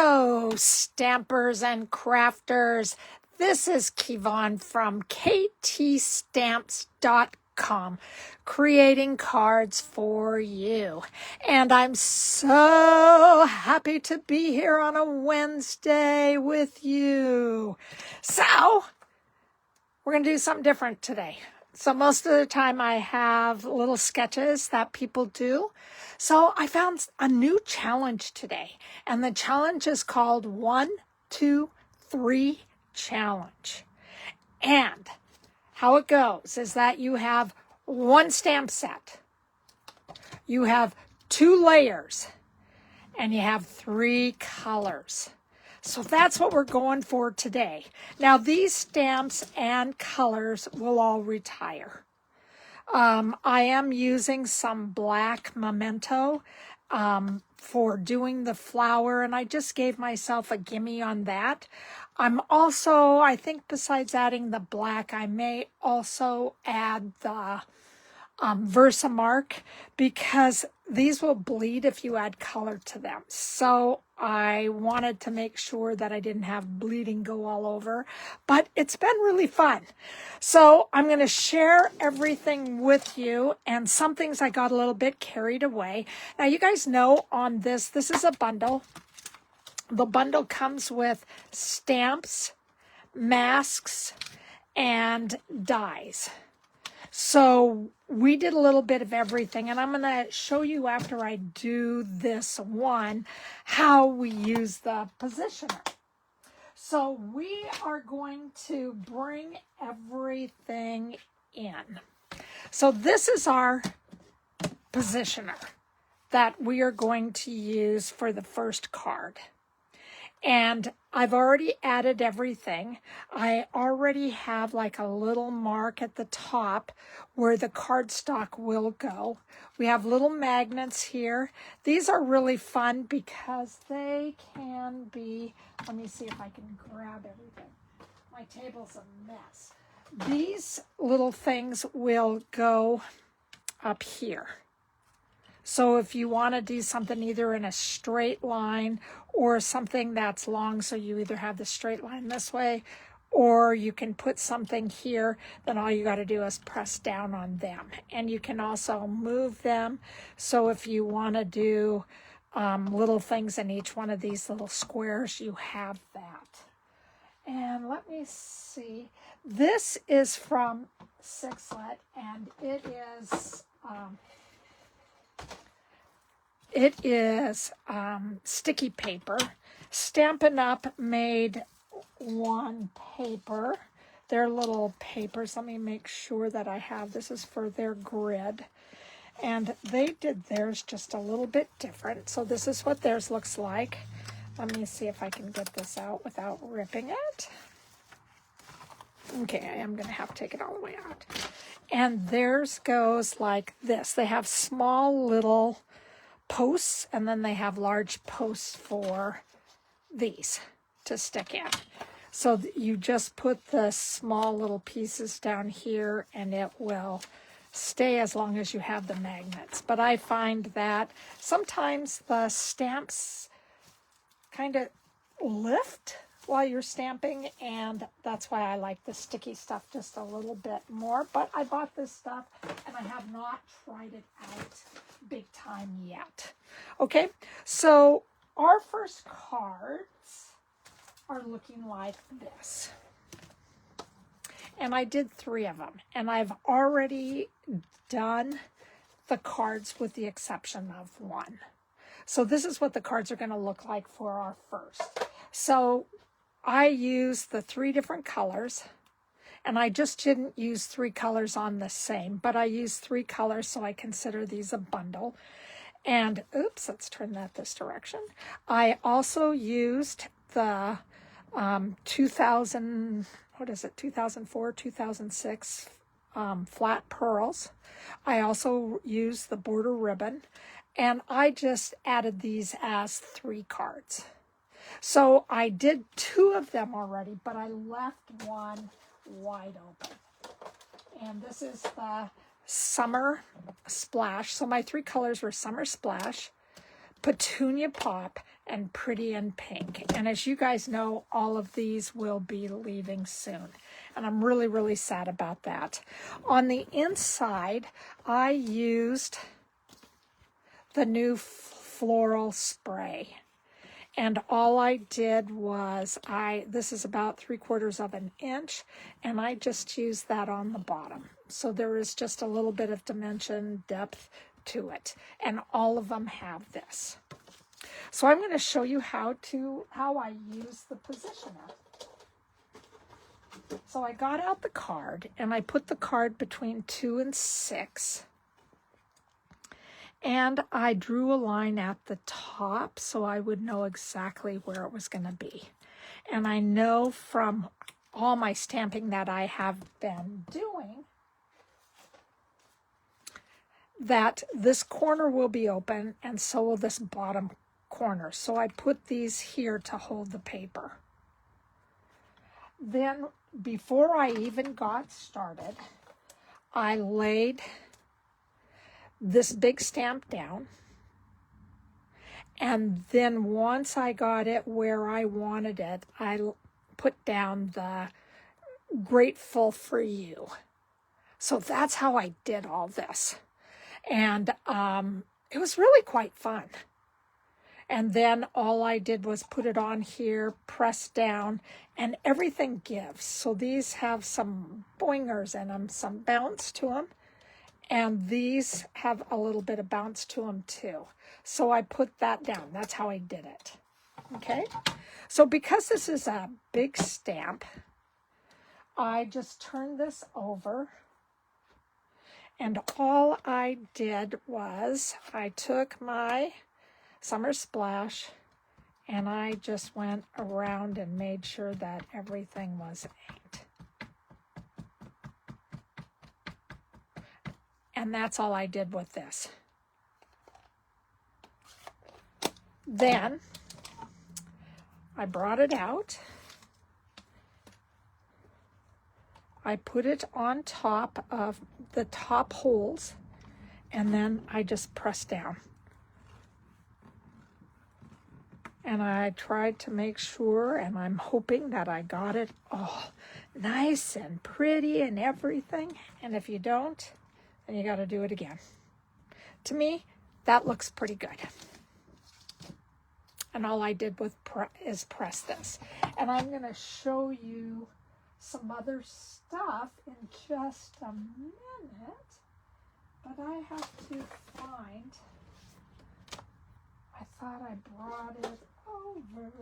Hello, stampers and crafters. This is Kevon from ktstamps.com, creating cards for you. And I'm so happy to be here on a Wednesday with you. So, we're going to do something different today. So most of the time I have little sketches that people do. So I found a new challenge today. And the challenge is called 1, 2, 3 challenge. And how it goes is that you have one stamp set. You have 2 layers. And you have 3 colors. So that's what we're going for today. Now, these stamps and colors will all retire. I am using some black Momento for doing the flower, and I just gave myself a gimme on that. I'm also, I think besides adding the black, I may also add the Versamark, because these will bleed if you add color to them. So I wanted to make sure that I didn't have bleeding go all over, but it's been really fun. So I'm going to share everything with you, and some things I got a little bit carried away. Now you guys know on this is a bundle. The bundle comes with stamps, masks, and dies. So we did a little bit of everything, and I'm going to show you after I do this one how we use the positioner. So we are going to bring everything in. So this is our positioner that we are going to use for the first card. And I've already added everything. I already have like a little mark at the top where the cardstock will go. We have little magnets here. These are really fun because they can be, let me see if I can grab everything. My table's a mess. These little things will go up here. So if you want to do something either in a straight line or something that's long, so you either have the straight line this way, or you can put something here, then all you got to do is press down on them. And you can also move them. So if you want to do little things in each one of these little squares, you have that. And let me see. This is from Sixlet, and it is sticky paper. Stampin' Up made one paper. Their little papers. Let me make sure that I have. This is for their grid. And they did theirs just a little bit different. So this is what theirs looks like. Let me see if I can get this out without ripping it. Okay, I am going to have to take it all the way out. And theirs goes like this. They have small little posts, and then they have large posts for these to stick in. So you just put the small little pieces down here, and it will stay as long as you have the magnets. But I find that sometimes the stamps kind of lift while you're stamping, and that's why I like the sticky stuff just a little bit more. But I bought this stuff, and I have not tried it out big time yet. Okay, so our first cards are looking like this. And I did 3 of them, and I've already done the cards with the exception of 1. So this is what the cards are going to look like for our first. So I used the 3 different colors, and I just didn't use 3 colors on the same, but I used 3 colors, so I consider these a bundle. And, oops, let's turn that this direction. I also used the 2004, 2006 flat pearls. I also used the border ribbon, and I just added these as 3 cards. So I did 2 of them already, but I left one wide open. And this is the Summer Splash. So my 3 colors were Summer Splash, Petunia Pop, and Pretty in Pink. And as you guys know, all of these will be leaving soon. And I'm really, really sad about that. On the inside, I used the new Floral spray. And all I did was, this is about 3/4 of an inch, and I just used that on the bottom. So there is just a little bit of dimension, depth to it. And all of them have this. So I'm going to show you how I use the positioner. So I got out the card, and I put the card between 2 and 6. And I drew a line at the top so I would know exactly where it was going to be. And I know from all my stamping that I have been doing that this corner will be open and so will this bottom corner. So I put these here to hold the paper. Then before I even got started, I laid this big stamp down, and then once I got it where I wanted it, I put down the Grateful for You. So that's how I did all this, and it was really quite fun. And then all I did was put it on here, press down, and everything gives. So these have some boingers in them, some bounce to them. And these have a little bit of bounce to them too. So I put that down. That's how I did it. Okay. So because this is a big stamp, I just turned this over. And all I did was I took my Summer Splash and I just went around and made sure that everything was inked. And that's all I did with this. Then I brought it out. I put it on top of the top holes, and then I just pressed down. And I tried to make sure, and I'm hoping that I got it all nice and pretty and everything. And if you don't, and you got to do it again. To me, that looks pretty good. And all I did is press this. And I'm going to show you some other stuff in just a minute. But I have to find, I thought I brought it over.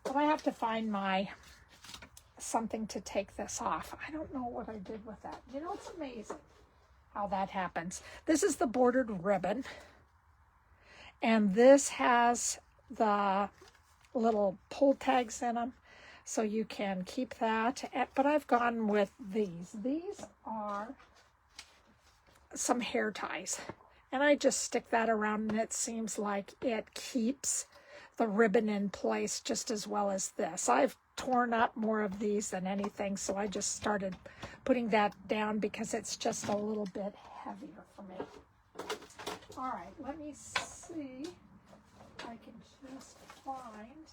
But I have to find something to take this off. I don't know what I did with that. You know, it's amazing how that happens. This is the bordered ribbon. And this has the little pull tags in them. So you can keep that. But I've gone with these. These are some hair ties. And I just stick that around, and it seems like it keeps the ribbon in place just as well as this. I've torn up more of these than anything, so I just started putting that down because it's just a little bit heavier for me. All right, let me see if I can just find.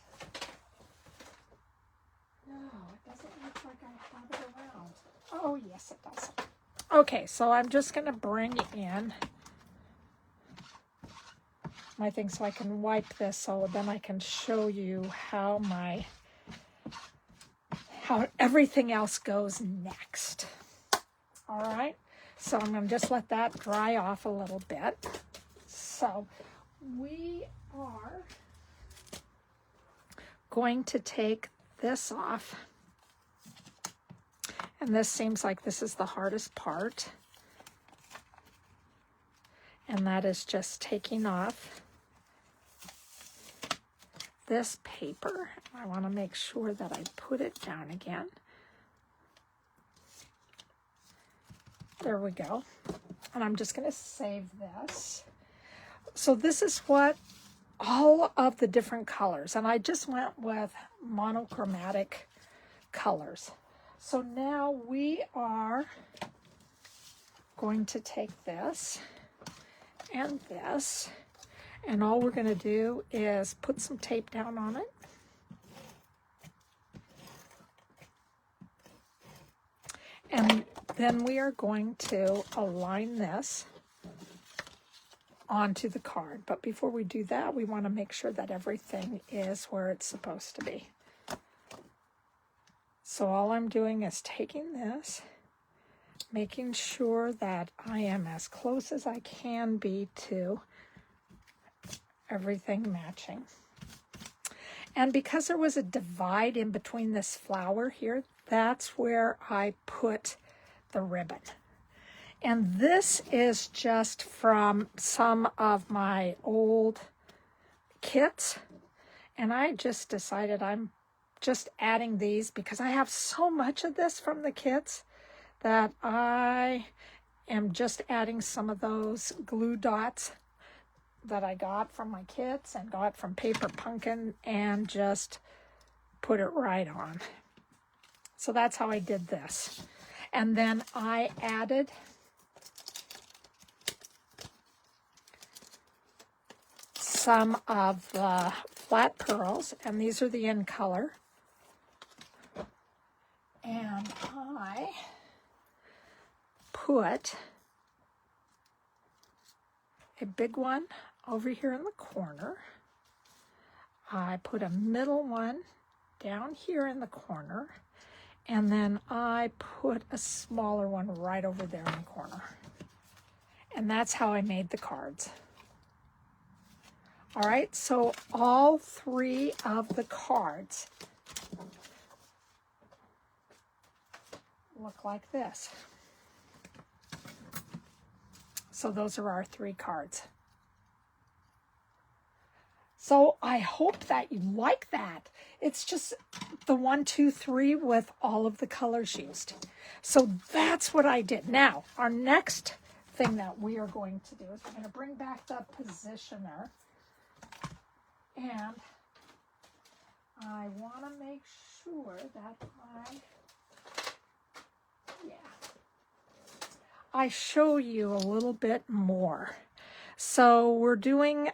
No, it doesn't look like I have it around. Oh, yes, it does. Okay, so I'm just going to bring in my thing so I can wipe this, so then I can show you how everything else goes next. All right, so I'm going to just let that dry off a little bit. So we are going to take this off, and this seems like this is the hardest part, and that is just taking off this paper. I want to make sure that I put it down again. There we go. And I'm just going to save this. So this is what all of the different colors, and I just went with monochromatic colors. So now we are going to take this and this, and all we're going to do is put some tape down on it. And then we are going to align this onto the card. But before we do that, we want to make sure that everything is where it's supposed to be. So all I'm doing is taking this, making sure that I am as close as I can be to everything matching. And because there was a divide in between this flower here, that's where I put the ribbon. And this is just from some of my old kits. And I just decided I'm just adding these because I have so much of this from the kits that I am just adding some of those glue dots that I got from my kits and got from Paper Pumpkin and just put it right on. So that's how I did this. And then I added some of the flat pearls, and these are the in color. And I put a big one over here in the corner. I put a middle one down here in the corner. And then I put a smaller one right over there in the corner. And that's how I made the cards. All right, so all three of the cards look like this. So those are our three cards. So I hope that you like that. It's just the 1, 2, 3 with all of the colors used. So that's what I did. Now, our next thing that we are going to do is we're going to bring back the positioner. And I want to make sure that I show you a little bit more. So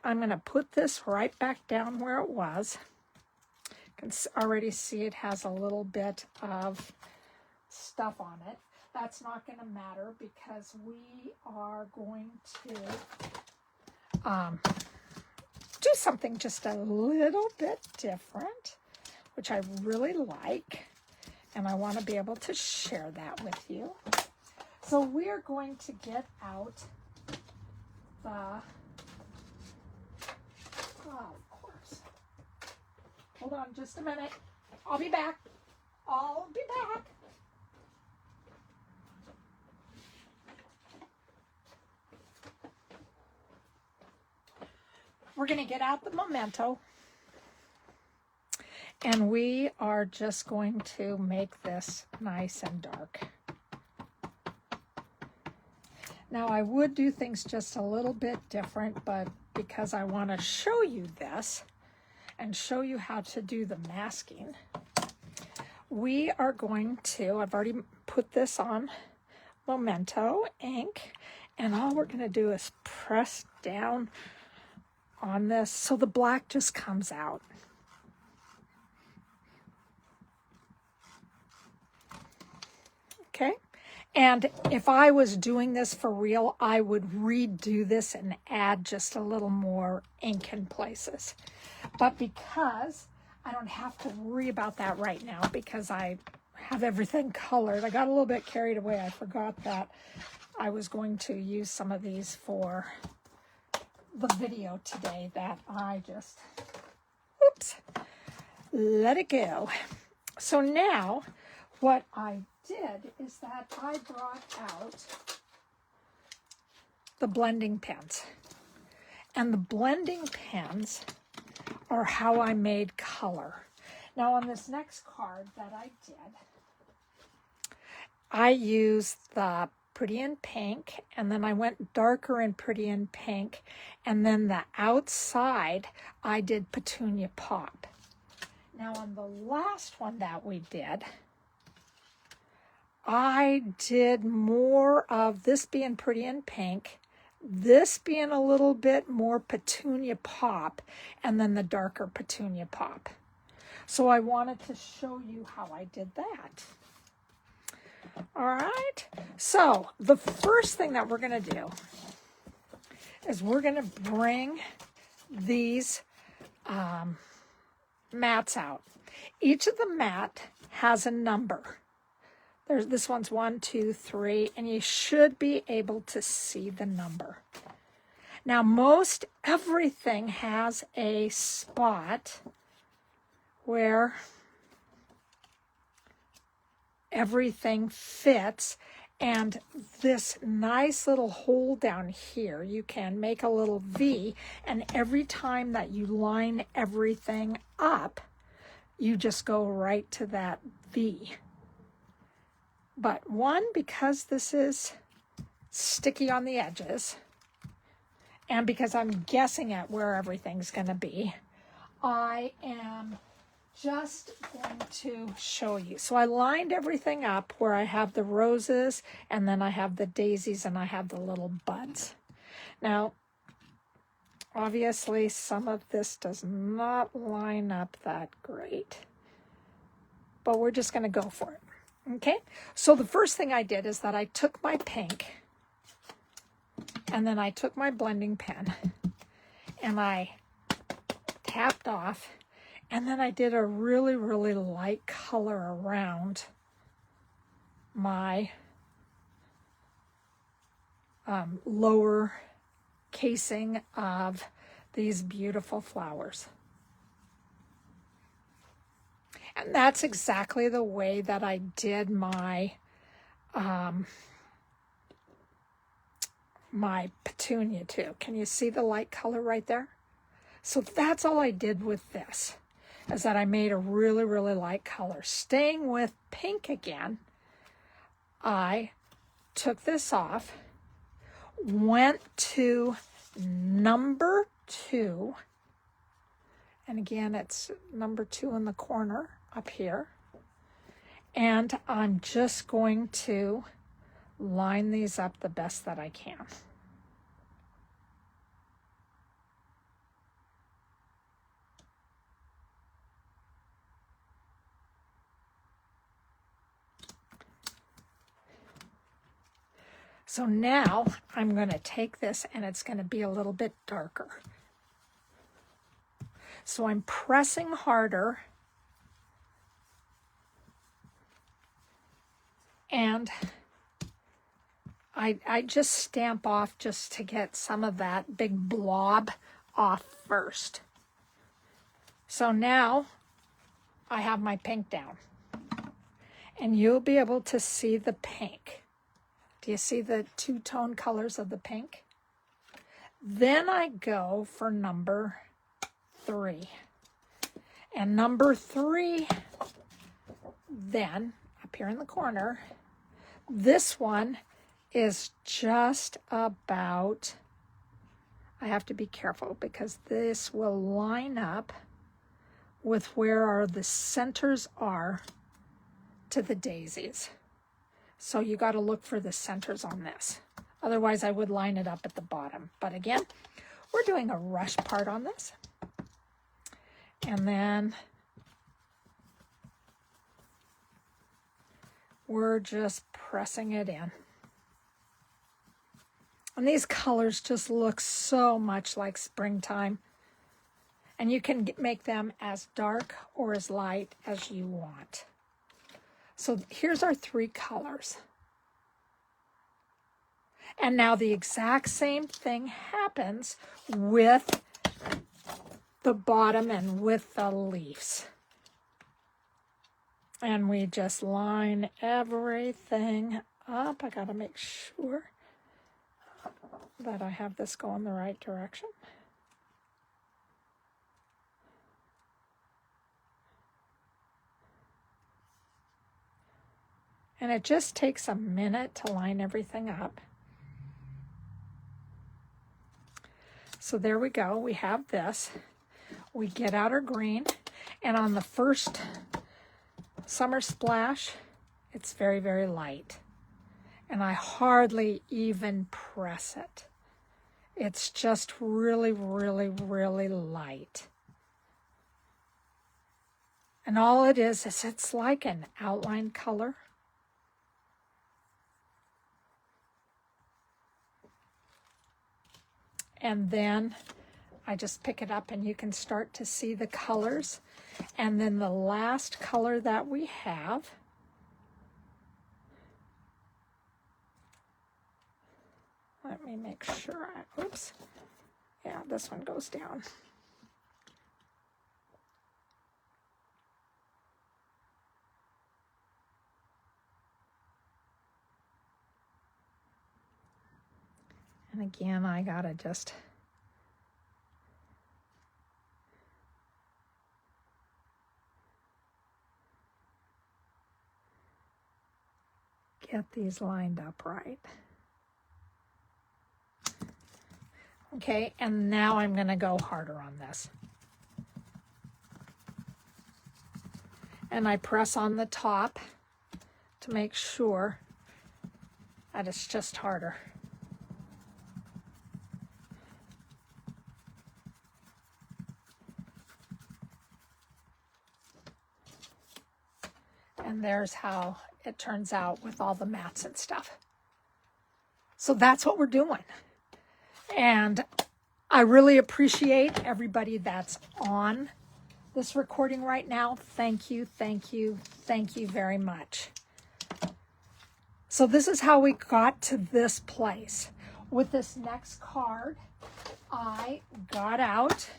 I'm going to put this right back down where it was. You can already see it has a little bit of stuff on it. That's not going to matter because we are going to do something just a little bit different, which I really like, and I want to be able to share that with you. So we're going to get out the, of course. Hold on just a minute. I'll be back. I'll be back. We're going to get out the Momento. And we are just going to make this nice and dark. Now, I would do things just a little bit different, but because I want to show you this and show you how to do the masking, we are going to, I've already put this on Momento ink, and all we're going to do is press down on this so the black just comes out. Okay? And if I was doing this for real, I would redo this and add just a little more ink in places. But because I don't have to worry about that right now because I have everything colored, I got a little bit carried away. I forgot that I was going to use some of these for the video today that I just, oops, let it go. So now what I did is that I brought out the blending pens. And the blending pens are how I made color. Now on this next card that I did, I used the Pretty in Pink, and then I went darker in Pretty in Pink, and then the outside I did Petunia Pop. Now on the last one that we did, I did more of this being pretty in pink, this being a little bit more Petunia pop, and then the darker Petunia pop. So I wanted to show you how I did that. All right, so the first thing that we're going to do is we're going to bring these mats out. Each of the mat has a number. This one's 1, 2, 3, and you should be able to see the number. Now, most everything has a spot where everything fits, and this nice little hole down here, you can make a little V, and every time that you line everything up, you just go right to that V. But one, because this is sticky on the edges, and because I'm guessing at where everything's going to be, I am just going to show you. So I lined everything up where I have the roses, and then I have the daisies, and I have the little buds. Now, obviously, some of this does not line up that great, but we're just going to go for it. Okay, so the first thing I did is that I took my pink, and then I took my blending pen, and I tapped off, and then I did a really, really light color around my lower casing of these beautiful flowers. And that's exactly the way that I did my my Petunia too. Can you see the light color right there? So that's all I did with this, is that I made a really, really light color. Staying with pink again, I took this off, went to number 2, and again, it's number 2 in the corner up here. And I'm just going to line these up the best that I can. So now I'm going to take this, and it's going to be a little bit darker. So I'm pressing harder, and I just stamp off just to get some of that big blob off first. So now I have my pink down, and you'll be able to see the pink. Do you see the two-tone colors of the pink? Then I go for number 3. And number 3, then, up here in the corner, this one is just about, I have to be careful because this will line up with where the centers are to the daisies. So you got to look for the centers on this. Otherwise, I would line it up at the bottom. But again, we're doing a rush part on this. And then we're just pressing it in. And these colors just look so much like springtime. And you can make them as dark or as light as you want. So here's our 3 colors. And now the exact same thing happens with the bottom and with the leaves. And we just line everything up. I got to make sure that I have this going the right direction. And it just takes a minute to line everything up. So there we go. We have this. We get out our green. And on the first summer splash, It's very, very light. And I hardly even press it. It's just really, really, really light. And all it is it's like an outline color. And then I just pick it up and you can start to see the colors. And then the last color that we have, let me make sure, oops, yeah, this one goes down. And again, I gotta just get these lined up right. Okay, and now I'm gonna go harder on this. And I press on the top to make sure that it's just harder. And there's how it turns out with all the mats and stuff. So that's what we're doing. And I really appreciate everybody that's on this recording right now. Thank you, thank you, thank you very much. So this is how we got to this place. With this next card, I got out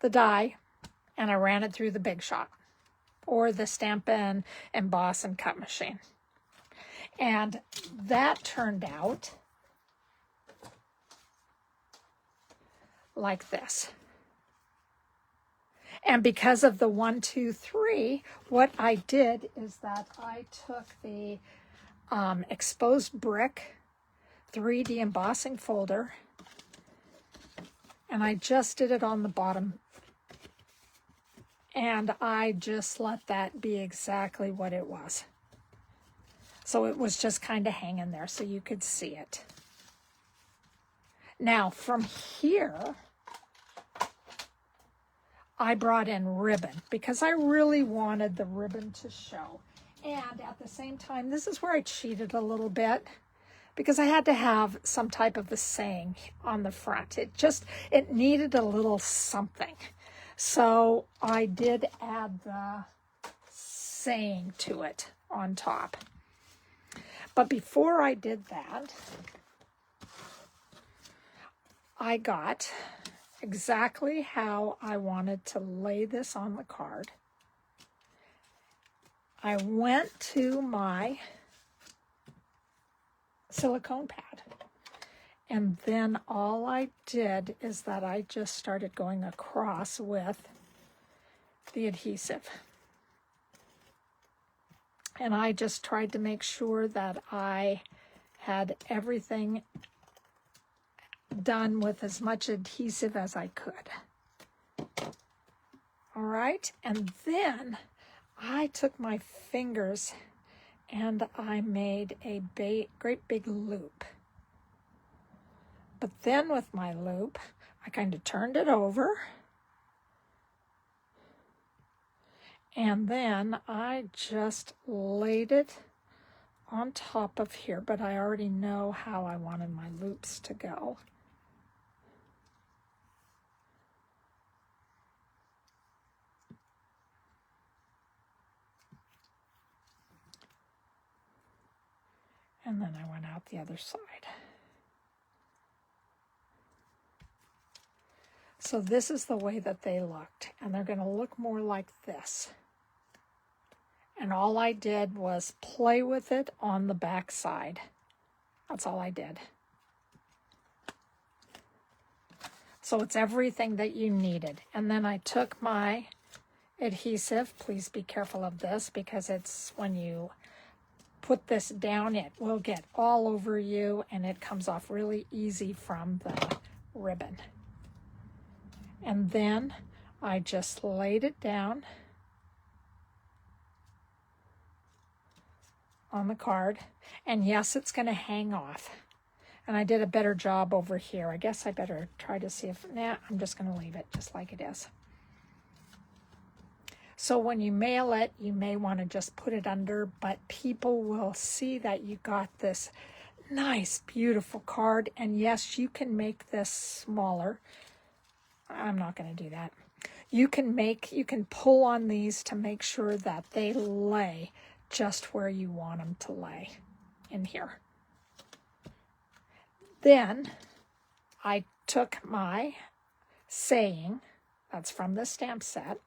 the die and I ran it through the Big Shot or the Stampin', Emboss, and Cut machine. And that turned out like this. And because of the 1, 2, 3, what I did is that I took the exposed brick 3D embossing folder and I just did it on the bottom. And I just let that be exactly what it was. So it was just kind of hanging there so you could see it. Now from here, I brought in ribbon because I really wanted the ribbon to show. And at the same time, this is where I cheated a little bit because I had to have some type of a saying on the front. It needed a little something. So I did add the saying to it on top. But before I did that, I got exactly how I wanted to lay this on the card. I went to my silicone pad. And then all I did is that I just started going across with the adhesive. And I just tried to make sure that I had everything done with as much adhesive as I could. All right, and then I took my fingers and I made a great big loop. But then with my loop, I kind of turned it over. And then I just laid it on top of here, but I already know how I wanted my loops to go. And then I went out the other side. So this is the way that they looked, and they're going to look more like this. And all I did was play with it on the back side. That's all I did. So it's everything that you needed. And then I took my adhesive. Please be careful of this because it's when you put this down, it will get all over you and it comes off really easy from the ribbon. And then I just laid it down on the card. And yes, it's going to hang off. And I did a better job over here. I guess I better try to see if, nah, I'm just going to leave it just like it is. So when you mail it, you may want to just put it under, but people will see that you got this nice, beautiful card. And yes, you can make this smaller. I'm not going to do that. You can pull on these to make sure that they lay just where you want them to lay in here. Then I took my saying, that's from the stamp set,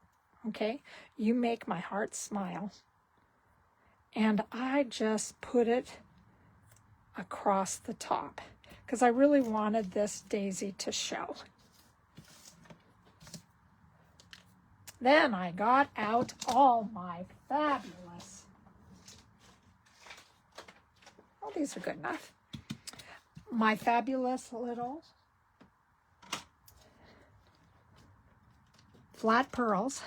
okay? You make my heart smile. And I just put it across the top because I really wanted this daisy to show. Then I got out all my fabulous, oh, these are good enough, my fabulous little flat pearls,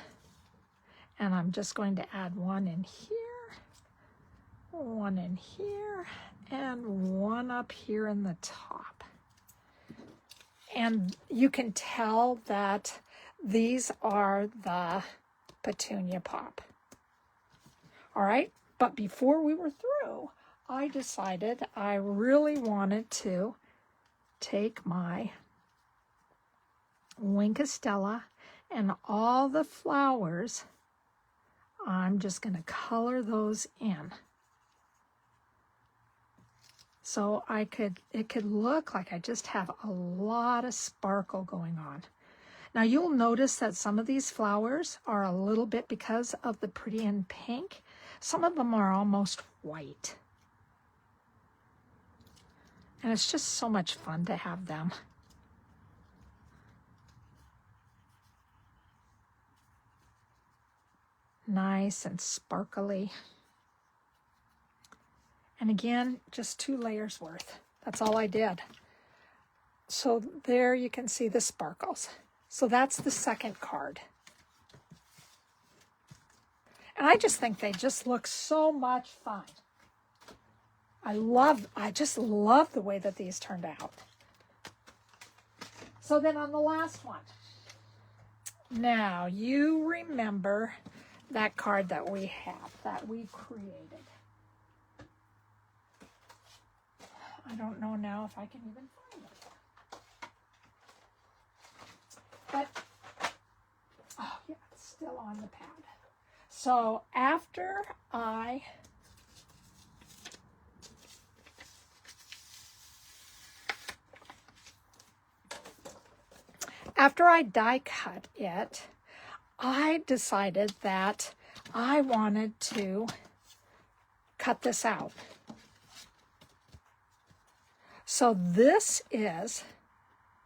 and I'm just going to add one in here, one in here, and one up here in the top. And you can tell that these are the Petunia pop. All right, but before we were through, I decided I really wanted to take my Wink of Stella and all the flowers. I'm just going to color those in. So it could look like I just have a lot of sparkle going on. Now you'll notice that some of these flowers are a little bit, because of the pretty in pink, some of them are almost white. And it's just so much fun to have them. Nice and sparkly. And again, just 2 layers worth. That's all I did. So there you can see the sparkles. So that's the second card. And I just think they just look so much fun. I just love the way that these turned out. So then on the last one. Now, you remember that card that we have, that we created. I don't know now if I can even find it. But, oh yeah, it's still on the pad. So after I die cut it, I decided that I wanted to cut this out. So this is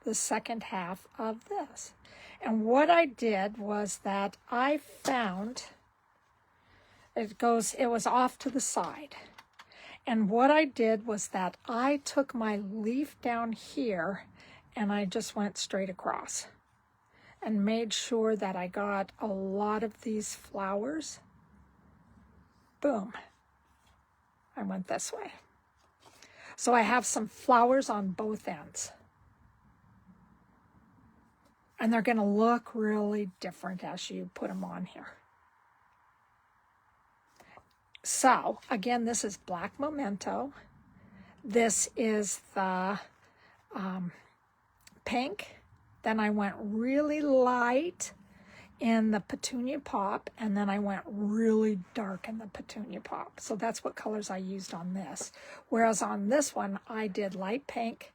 the second half of this. And what I did was that I found, it was off to the side. And what I did was that I took my leaf down here and I just went straight across and made sure that I got a lot of these flowers. Boom. I went this way. So I have some flowers on both ends. And they're going to look really different as you put them on here. So, again, this is black Momento. This is the pink. Then I went really light in the Petunia pop, and then I went really dark in the Petunia pop. So that's what colors I used on this. Whereas on this one, I did light pink,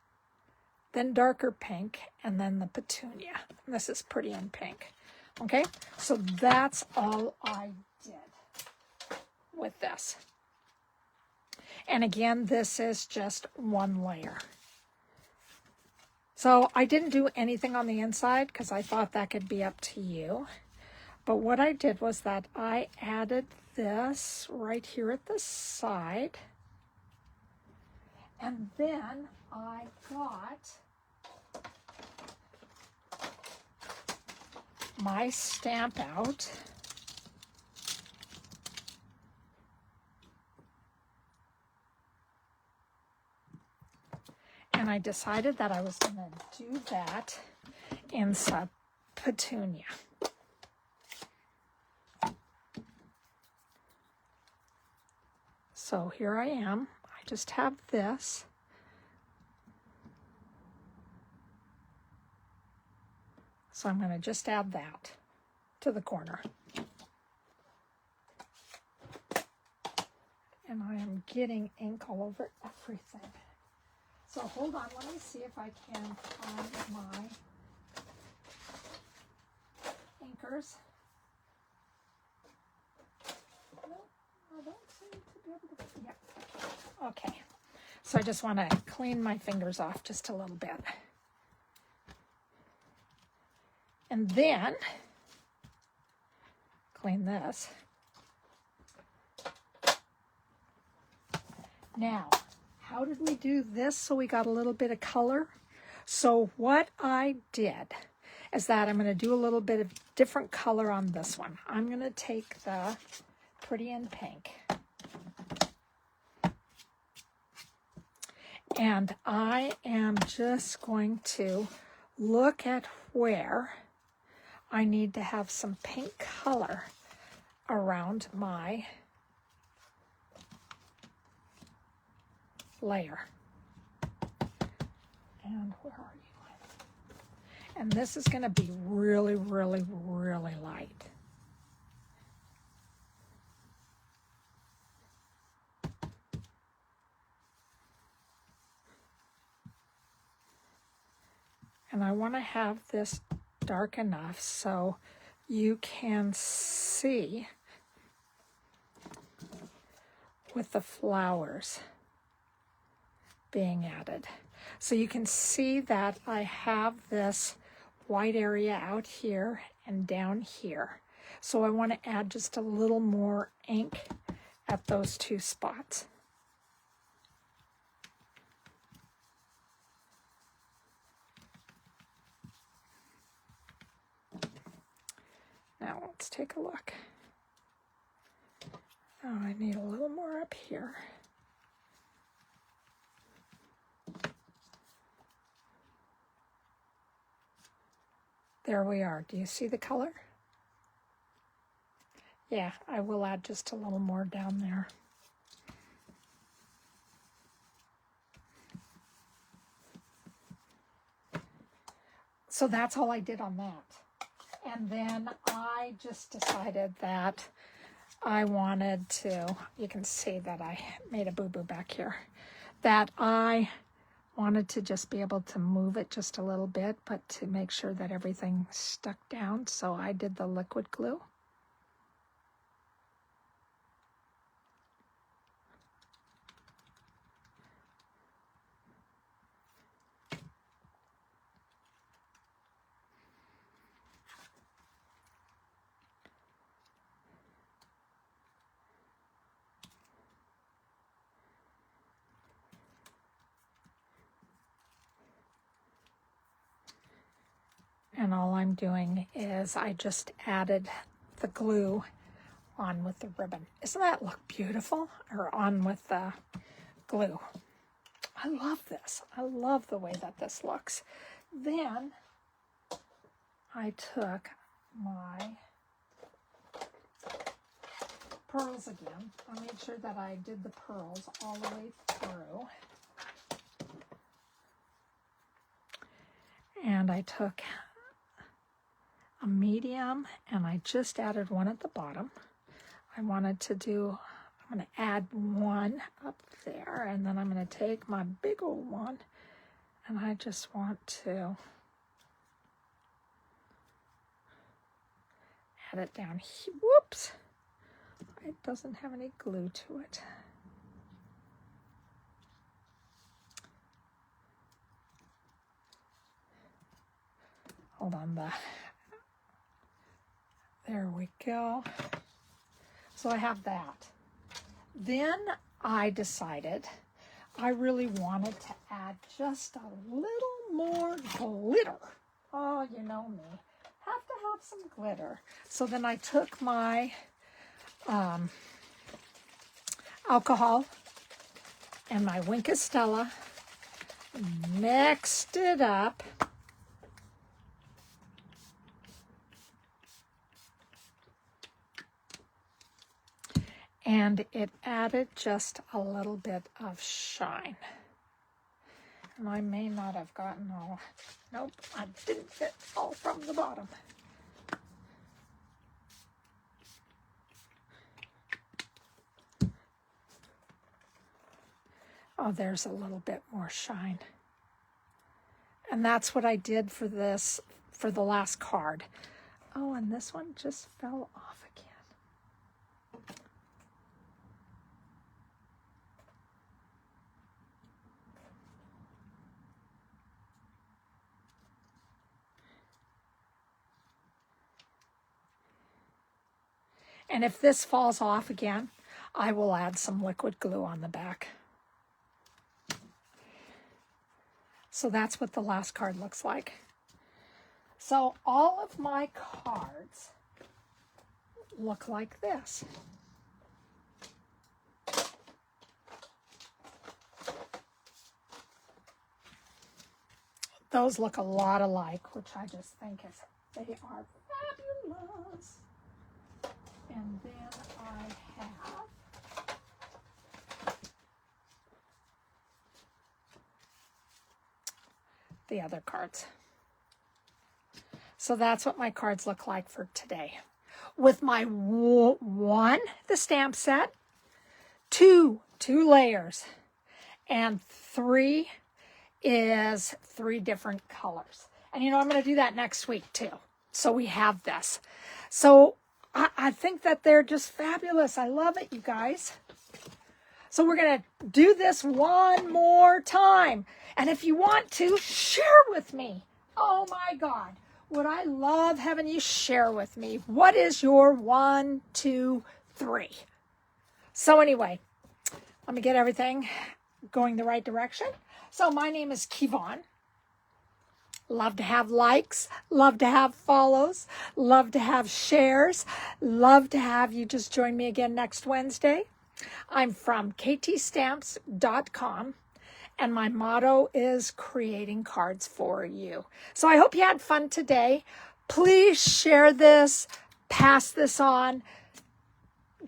then darker pink, and then the Petunia. And this is pretty in pink. Okay, so that's all I did with this. And again, this is just one layer. So I didn't do anything on the inside because I thought that could be up to you. But what I did was that I added this right here at the side. And then I got my stamp out. And I decided that I was going to do that in some Petunia. So here I am. I just have this. So I'm going to just add that to the corner. And I am getting ink all over everything. So hold on, let me see if I can find my inkers. Nope, I don't seem to be able to, yeah. Okay, so I just want to clean my fingers off just a little bit. And then clean this. Now, how did we do this so we got a little bit of color? So what I did is that I'm going to do a little bit of different color on this one. I'm going to take the Pretty in Pink. And I am just going to look at where I need to have some pink color around my layer. And where are you? And this is going to be really, really, really light. And I want to have this dark enough so you can see with the flowers being added. So you can see that I have this white area out here and down here. So I want to add just a little more ink at those two spots. Now let's take a look. Oh, I need a little more up here. There we are. Do you see the color? Yeah, I will add just a little more down there. So that's all I did on that. And then I just decided that I wanted to, you can see that I made a boo-boo back here, that I wanted to just be able to move it just a little bit, but to make sure that everything stuck down. So I did the liquid glue. And all I'm doing is I just added the glue on with the ribbon. Doesn't that look beautiful? Or on with the glue. I love this. I love the way that this looks. Then I took my pearls again. I made sure that I did the pearls all the way through. And I took a medium and I just added one at the bottom. I wanted to do, I'm going to add one up there, and then I'm going to take my big old one and I just want to add it down here. Whoops! It doesn't have any glue to it. Hold on, there we go. So I have that. Then I decided I really wanted to add just a little more glitter. Oh, you know me. Have to have some glitter. So then I took my alcohol and my Wink of Stella, mixed it up, and it added just a little bit of shine. And I may not have gotten all, nope, I didn't get all from the bottom. Oh, there's a little bit more shine. And that's what I did for this, for the last card. Oh, and this one just fell off again. And if this falls off again, I will add some liquid glue on the back. So that's what the last card looks like. So all of my cards look like this. Those look a lot alike, which I just think is, they are fabulous. And then I have the other cards. So that's what my cards look like for today. With my one, the stamp set, two layers, and three is 3 different colors. And you know, I'm going to do that next week too. So we have this. So I think that they're just fabulous. I love it, you guys. So we're going to do this one more time. And if you want to, share with me. Oh my God. Would I love having you share with me. What is your 1, 2, 3? So anyway, let me get everything going the right direction. So my name is Kevon. Love to have likes, love to have follows, love to have shares, love to have you just join me again next Wednesday. I'm from ktstamps.com, and my motto is creating cards for you. So I hope you had fun today. Please share this, pass this on,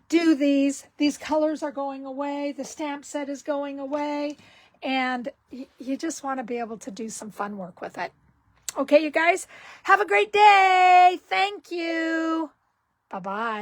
do these. These colors are going away. The stamp set is going away, and you just want to be able to do some fun work with it. Okay, you guys, have a great day. Thank you. Bye-bye.